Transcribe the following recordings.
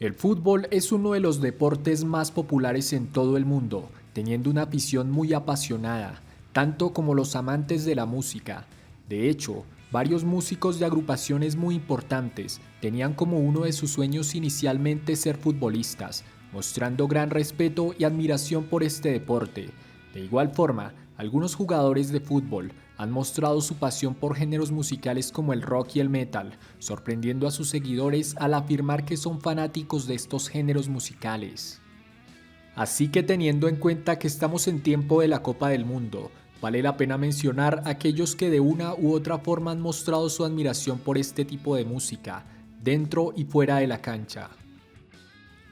El fútbol es uno de los deportes más populares en todo el mundo, teniendo una afición muy apasionada, tanto como los amantes de la música. De hecho, varios músicos de agrupaciones muy importantes tenían como uno de sus sueños inicialmente ser futbolistas, mostrando gran respeto y admiración por este deporte. De igual forma, algunos jugadores de fútbol han mostrado su pasión por géneros musicales como el rock y el metal, sorprendiendo a sus seguidores al afirmar que son fanáticos de estos géneros musicales. Así que teniendo en cuenta que estamos en tiempo de la Copa del Mundo, vale la pena mencionar a aquellos que de una u otra forma han mostrado su admiración por este tipo de música, dentro y fuera de la cancha.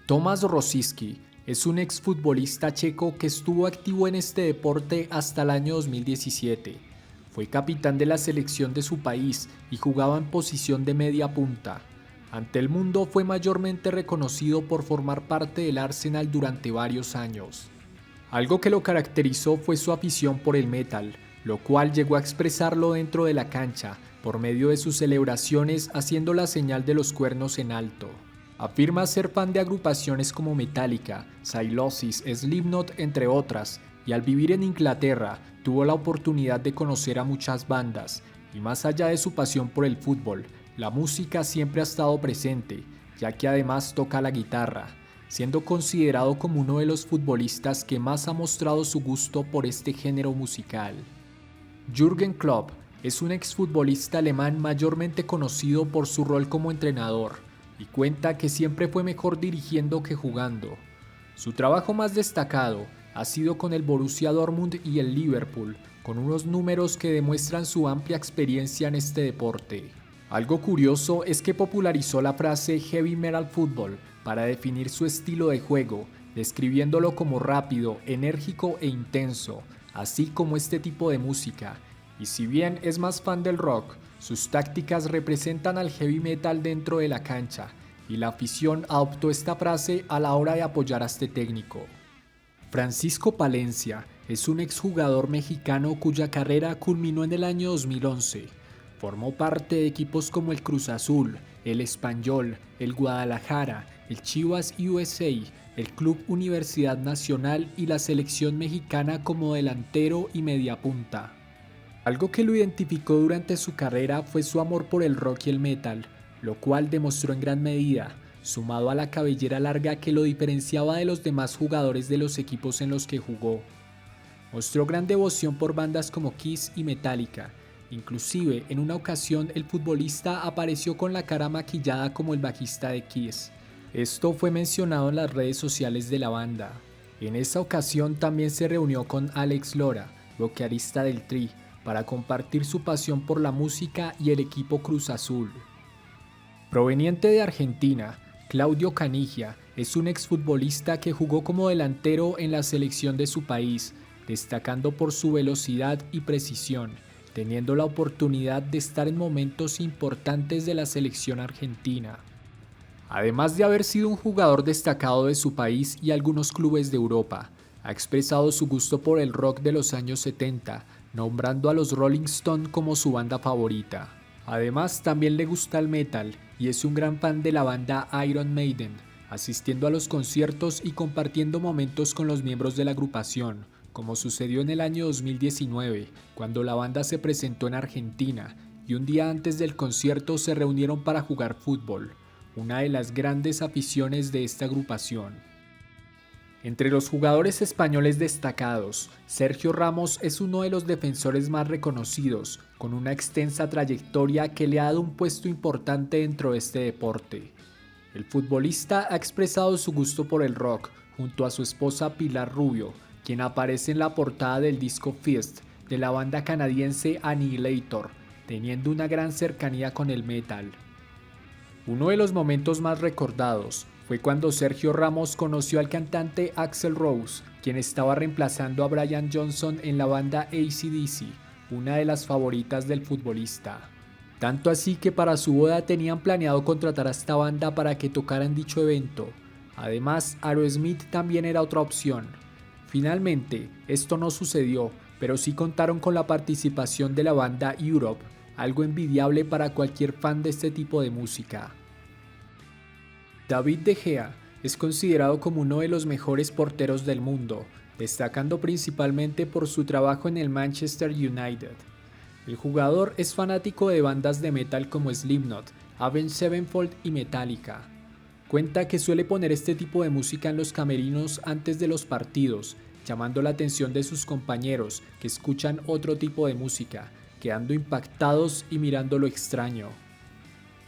Tomasz Rosický es un exfutbolista checo que estuvo activo en este deporte hasta el año 2017. Fue capitán de la selección de su país y jugaba en posición de media punta. Ante el mundo fue mayormente reconocido por formar parte del Arsenal durante varios años. Algo que lo caracterizó fue su afición por el metal, lo cual llegó a expresarlo dentro de la cancha por medio de sus celebraciones haciendo la señal de los cuernos en alto. Afirma ser fan de agrupaciones como Metallica, Sylosis, Slipknot, entre otras, y al vivir en Inglaterra tuvo la oportunidad de conocer a muchas bandas, y más allá de su pasión por el fútbol, la música siempre ha estado presente, ya que además toca la guitarra, siendo considerado como uno de los futbolistas que más ha mostrado su gusto por este género musical. Jürgen Klopp es un exfutbolista alemán mayormente conocido por su rol como entrenador, y cuenta que siempre fue mejor dirigiendo que jugando. Su trabajo más destacado ha sido con el Borussia Dortmund y el Liverpool, con unos números que demuestran su amplia experiencia en este deporte. Algo curioso es que popularizó la frase Heavy Metal Football para definir su estilo de juego, describiéndolo como rápido, enérgico e intenso, así como este tipo de música. Y si bien es más fan del rock, sus tácticas representan al heavy metal dentro de la cancha, y la afición adoptó esta frase a la hora de apoyar a este técnico. Francisco Palencia es un exjugador mexicano cuya carrera culminó en el año 2011. Formó parte de equipos como el Cruz Azul, el Espanyol, el Guadalajara, el Chivas USA, el Club Universidad Nacional y la selección mexicana como delantero y mediapunta. Algo que lo identificó durante su carrera fue su amor por el rock y el metal, lo cual demostró en gran medida, sumado a la cabellera larga que lo diferenciaba de los demás jugadores de los equipos en los que jugó. Mostró gran devoción por bandas como Kiss y Metallica. Inclusive, en una ocasión el futbolista apareció con la cara maquillada como el bajista de Kiss. Esto fue mencionado en las redes sociales de la banda. En esa ocasión también se reunió con Alex Lora, vocalista del Tri, para compartir su pasión por la música y el equipo Cruz Azul. Proveniente de Argentina, Claudio Canigia es un exfutbolista que jugó como delantero en la selección de su país, destacando por su velocidad y precisión, teniendo la oportunidad de estar en momentos importantes de la selección argentina. Además de haber sido un jugador destacado de su país y algunos clubes de Europa, ha expresado su gusto por el rock de los años 70, nombrando a los Rolling Stones como su banda favorita. Además, también le gusta el metal y es un gran fan de la banda Iron Maiden, asistiendo a los conciertos y compartiendo momentos con los miembros de la agrupación, como sucedió en el año 2019, cuando la banda se presentó en Argentina y un día antes del concierto se reunieron para jugar fútbol, una de las grandes aficiones de esta agrupación. Entre los jugadores españoles destacados, Sergio Ramos es uno de los defensores más reconocidos, con una extensa trayectoria que le ha dado un puesto importante dentro de este deporte. El futbolista ha expresado su gusto por el rock junto a su esposa Pilar Rubio, quien aparece en la portada del disco Fist de la banda canadiense Annihilator, teniendo una gran cercanía con el metal. Uno de los momentos más recordados fue cuando Sergio Ramos conoció al cantante Axl Rose, quien estaba reemplazando a Brian Johnson en la banda AC/DC, una de las favoritas del futbolista. Tanto así que para su boda tenían planeado contratar a esta banda para que tocara en dicho evento. Además, Aerosmith también era otra opción. Finalmente, esto no sucedió, pero sí contaron con la participación de la banda Europe, algo envidiable para cualquier fan de este tipo de música. David De Gea es considerado como uno de los mejores porteros del mundo, destacando principalmente por su trabajo en el Manchester United. El jugador es fanático de bandas de metal como Slipknot, Avenged Sevenfold y Metallica. Cuenta que suele poner este tipo de música en los camerinos antes de los partidos, llamando la atención de sus compañeros que escuchan otro tipo de música, quedando impactados y mirando lo extraño.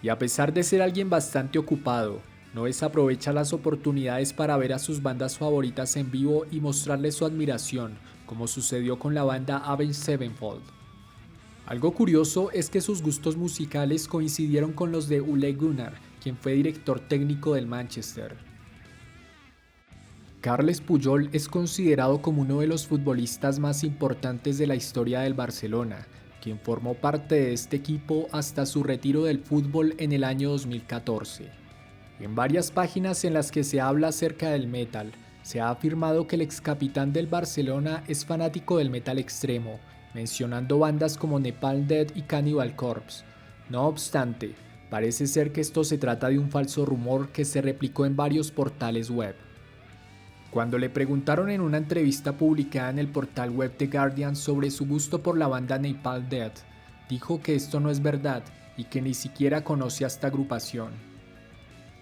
Y a pesar de ser alguien bastante ocupado, no desaprovecha las oportunidades para ver a sus bandas favoritas en vivo y mostrarles su admiración, como sucedió con la banda Avenged Sevenfold. Algo curioso es que sus gustos musicales coincidieron con los de Ole Gunnar, quien fue director técnico del Manchester. Carles Puyol es considerado como uno de los futbolistas más importantes de la historia del Barcelona, quien formó parte de este equipo hasta su retiro del fútbol en el año 2014. En varias páginas en las que se habla acerca del metal, se ha afirmado que el ex capitán del Barcelona es fanático del metal extremo, mencionando bandas como Napalm Death y Cannibal Corpse. No obstante, parece ser que esto se trata de un falso rumor que se replicó en varios portales web. Cuando le preguntaron en una entrevista publicada en el portal web The Guardian sobre su gusto por la banda Napalm Death, dijo que esto no es verdad y que ni siquiera conoce a esta agrupación.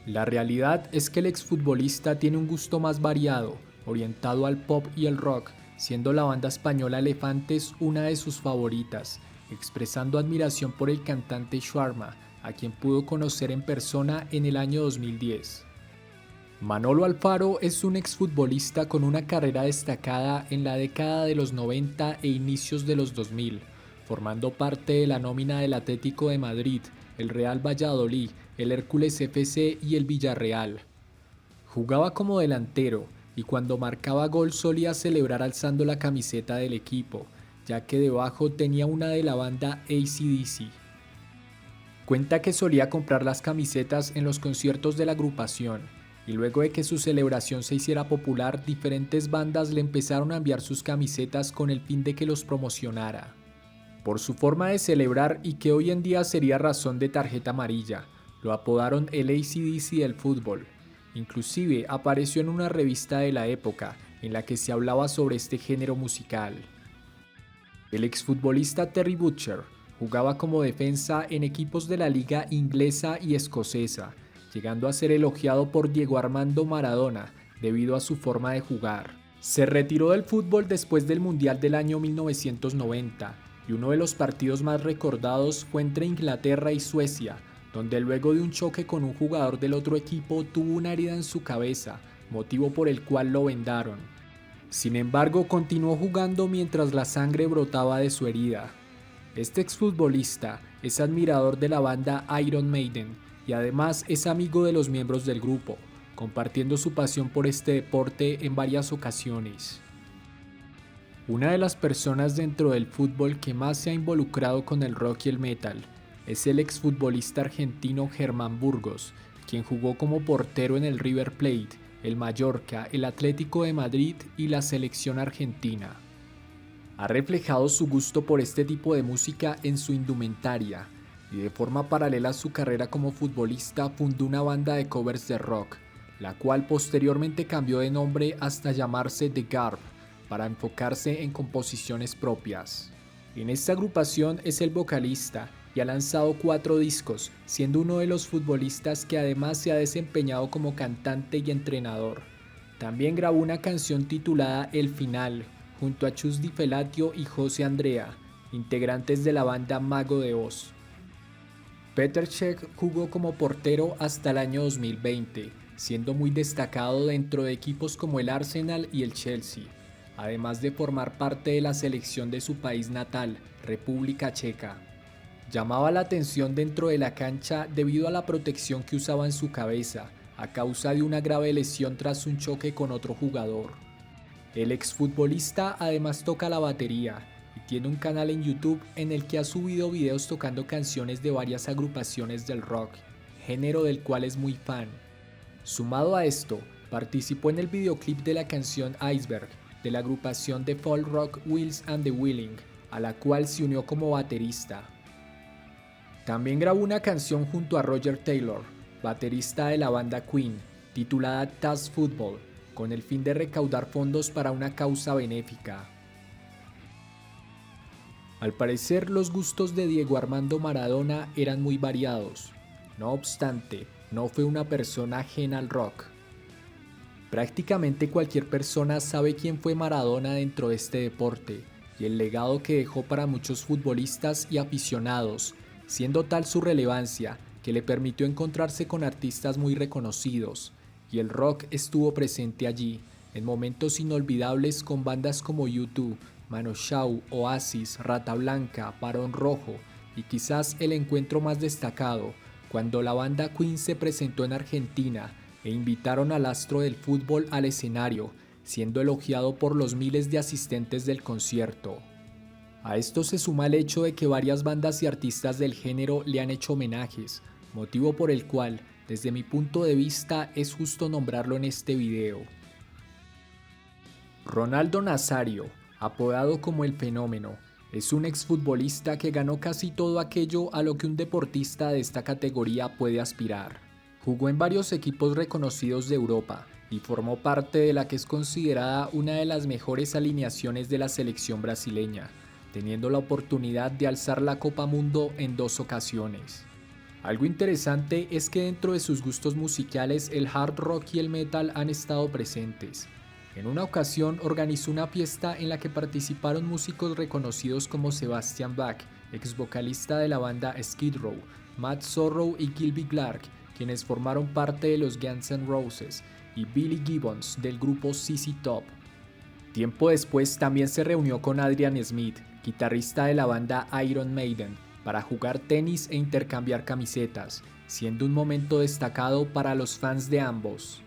La realidad es que el exfutbolista tiene un gusto más variado, orientado al pop y el rock, siendo la banda española Elefantes una de sus favoritas, expresando admiración por el cantante Shawarma, a quien pudo conocer en persona en el año 2010. Manolo Alfaro es un exfutbolista con una carrera destacada en la década de los 90 e inicios de los 2000, formando parte de la nómina del Atlético de Madrid, el Real Valladolid, el Hércules FC y el Villarreal. Jugaba como delantero y cuando marcaba gol solía celebrar alzando la camiseta del equipo, ya que debajo tenía una de la banda AC/DC. Cuenta que solía comprar las camisetas en los conciertos de la agrupación, y luego de que su celebración se hiciera popular, diferentes bandas le empezaron a enviar sus camisetas con el fin de que los promocionara. Por su forma de celebrar y que hoy en día sería razón de tarjeta amarilla, lo apodaron el AC/DC del fútbol. Inclusive apareció en una revista de la época en la que se hablaba sobre este género musical. El exfutbolista Terry Butcher jugaba como defensa en equipos de la liga inglesa y escocesa, llegando a ser elogiado por Diego Armando Maradona debido a su forma de jugar. Se retiró del fútbol después del Mundial del año 1990 y uno de los partidos más recordados fue entre Inglaterra y Suecia, donde luego de un choque con un jugador del otro equipo tuvo una herida en su cabeza, motivo por el cual lo vendaron. Sin embargo, continuó jugando mientras la sangre brotaba de su herida. Este exfutbolista es admirador de la banda Iron Maiden y además es amigo de los miembros del grupo, compartiendo su pasión por este deporte en varias ocasiones. Una de las personas dentro del fútbol que más se ha involucrado con el rock y el metal es el exfutbolista argentino Germán Burgos, quien jugó como portero en el River Plate, el Mallorca, el Atlético de Madrid y la selección argentina. Ha reflejado su gusto por este tipo de música en su indumentaria y de forma paralela a su carrera como futbolista fundó una banda de covers de rock, la cual posteriormente cambió de nombre hasta llamarse The Garb para enfocarse en composiciones propias. En esta agrupación es el vocalista y ha lanzado 4 discos, siendo uno de los futbolistas que además se ha desempeñado como cantante y entrenador. También grabó una canción titulada El Final, junto a Chus Di Felatio y José Andrea, integrantes de la banda Mago de Oz. Petr Cech jugó como portero hasta el año 2020, siendo muy destacado dentro de equipos como el Arsenal y el Chelsea, además de formar parte de la selección de su país natal, República Checa. Llamaba la atención dentro de la cancha debido a la protección que usaba en su cabeza, a causa de una grave lesión tras un choque con otro jugador. El exfutbolista además toca la batería y tiene un canal en YouTube en el que ha subido videos tocando canciones de varias agrupaciones del rock, género del cual es muy fan. Sumado a esto, participó en el videoclip de la canción Iceberg, de la agrupación de folk rock Wheels and the Wheeling, a la cual se unió como baterista. También grabó una canción junto a Roger Taylor, baterista de la banda Queen, titulada Taz Football, con el fin de recaudar fondos para una causa benéfica. Al parecer, los gustos de Diego Armando Maradona eran muy variados. No obstante, no fue una persona ajena al rock. Prácticamente cualquier persona sabe quién fue Maradona dentro de este deporte y el legado que dejó para muchos futbolistas y aficionados, siendo tal su relevancia que le permitió encontrarse con artistas muy reconocidos, y el rock estuvo presente allí, en momentos inolvidables con bandas como U2, Mano Chao, Oasis, Rata Blanca, Barón Rojo, y quizás el encuentro más destacado, cuando la banda Queen se presentó en Argentina e invitaron al astro del fútbol al escenario, siendo elogiado por los miles de asistentes del concierto. A esto se suma el hecho de que varias bandas y artistas del género le han hecho homenajes, motivo por el cual, desde mi punto de vista, es justo nombrarlo en este video. Ronaldo Nazario, apodado como El Fenómeno, es un exfutbolista que ganó casi todo aquello a lo que un deportista de esta categoría puede aspirar. Jugó en varios equipos reconocidos de Europa y formó parte de la que es considerada una de las mejores alineaciones de la selección brasileña, teniendo la oportunidad de alzar la Copa Mundo en 2 ocasiones. Algo interesante es que dentro de sus gustos musicales el hard rock y el metal han estado presentes. En una ocasión organizó una fiesta en la que participaron músicos reconocidos como Sebastian Bach, ex vocalista de la banda Skid Row, Matt Sorrow y Gilby Clarke, quienes formaron parte de los Guns N' Roses, y Billy Gibbons del grupo ZZ Top. Tiempo después también se reunió con Adrian Smith, guitarrista de la banda Iron Maiden, para jugar tenis e intercambiar camisetas, siendo un momento destacado para los fans de ambos.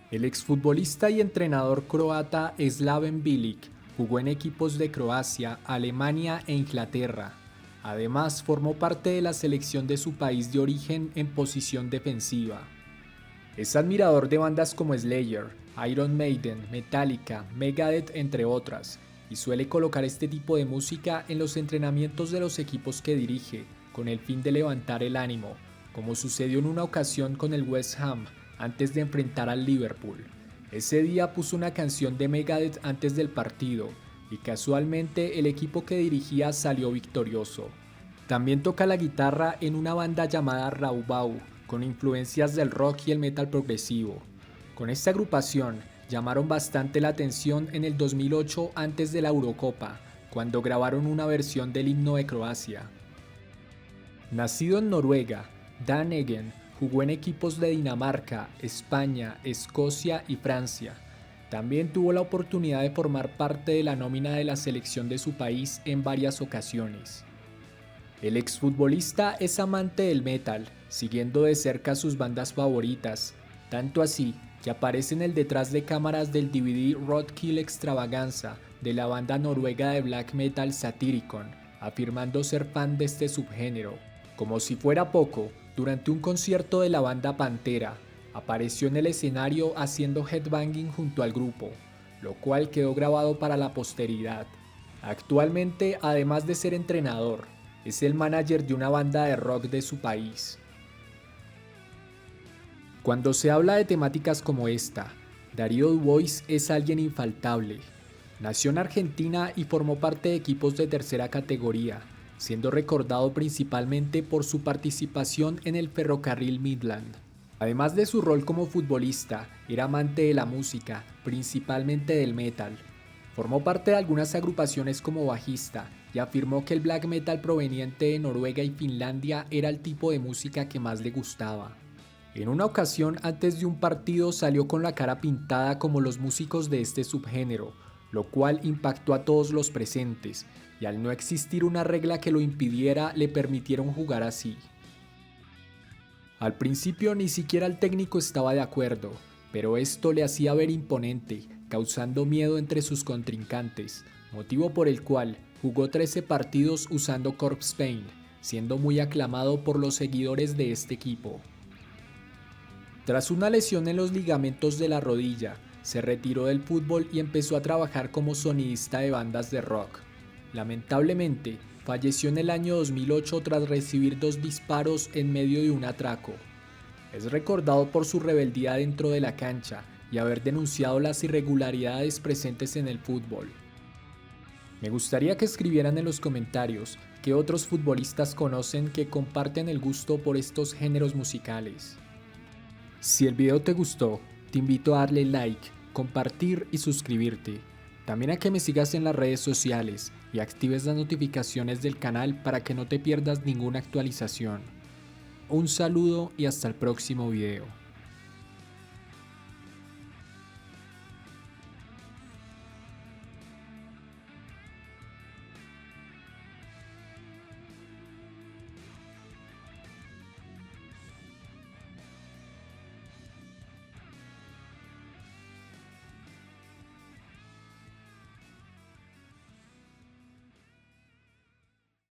El exfutbolista y entrenador croata Slaven Bilic jugó en equipos de Croacia, Alemania e Inglaterra. Además, formó parte de la selección de su país de origen en posición defensiva. Es admirador de bandas como Slayer, Iron Maiden, Metallica, Megadeth, entre otras, y suele colocar este tipo de música en los entrenamientos de los equipos que dirige, con el fin de levantar el ánimo, como sucedió en una ocasión con el West Ham, antes de enfrentar al Liverpool. Ese día puso una canción de Megadeth antes del partido, y casualmente el equipo que dirigía salió victorioso. También toca la guitarra en una banda llamada Raubau, con influencias del rock y el metal progresivo. Con esta agrupación llamaron bastante la atención en el 2008 antes de la Eurocopa, cuando grabaron una versión del himno de Croacia. Nacido en Noruega, Dan Eggen jugó en equipos de Dinamarca, España, Escocia y Francia. También tuvo la oportunidad de formar parte de la nómina de la selección de su país en varias ocasiones. El exfutbolista es amante del metal, siguiendo de cerca sus bandas favoritas, tanto así que aparece en el detrás de cámaras del DVD Roadkill Extravaganza de la banda noruega de black metal Satyricon, afirmando ser fan de este subgénero. Como si fuera poco, durante un concierto de la banda Pantera, apareció en el escenario haciendo headbanging junto al grupo, lo cual quedó grabado para la posteridad. Actualmente, además de ser entrenador, es el manager de una banda de rock de su país. Cuando se habla de temáticas como esta, Darío Dubois es alguien infaltable. Nació en Argentina y formó parte de equipos de tercera categoría, siendo recordado principalmente por su participación en el Ferrocarril Midland. Además de su rol como futbolista, era amante de la música, principalmente del metal. Formó parte de algunas agrupaciones como bajista y afirmó que el black metal proveniente de Noruega y Finlandia era el tipo de música que más le gustaba. En una ocasión, antes de un partido, salió con la cara pintada como los músicos de este subgénero, lo cual impactó a todos los presentes, y al no existir una regla que lo impidiera, le permitieron jugar así. Al principio ni siquiera el técnico estaba de acuerdo, pero esto le hacía ver imponente, causando miedo entre sus contrincantes, motivo por el cual jugó 13 partidos usando Corpse Paint, siendo muy aclamado por los seguidores de este equipo. Tras una lesión en los ligamentos de la rodilla, se retiró del fútbol y empezó a trabajar como sonidista de bandas de rock. Lamentablemente, falleció en el año 2008 tras recibir 2 disparos en medio de un atraco. Es recordado por su rebeldía dentro de la cancha y haber denunciado las irregularidades presentes en el fútbol. Me gustaría que escribieran en los comentarios qué otros futbolistas conocen que comparten el gusto por estos géneros musicales. Si el video te gustó, te invito a darle like, compartir y suscribirte. También a que me sigas en las redes sociales y actives las notificaciones del canal para que no te pierdas ninguna actualización. Un saludo y hasta el próximo video.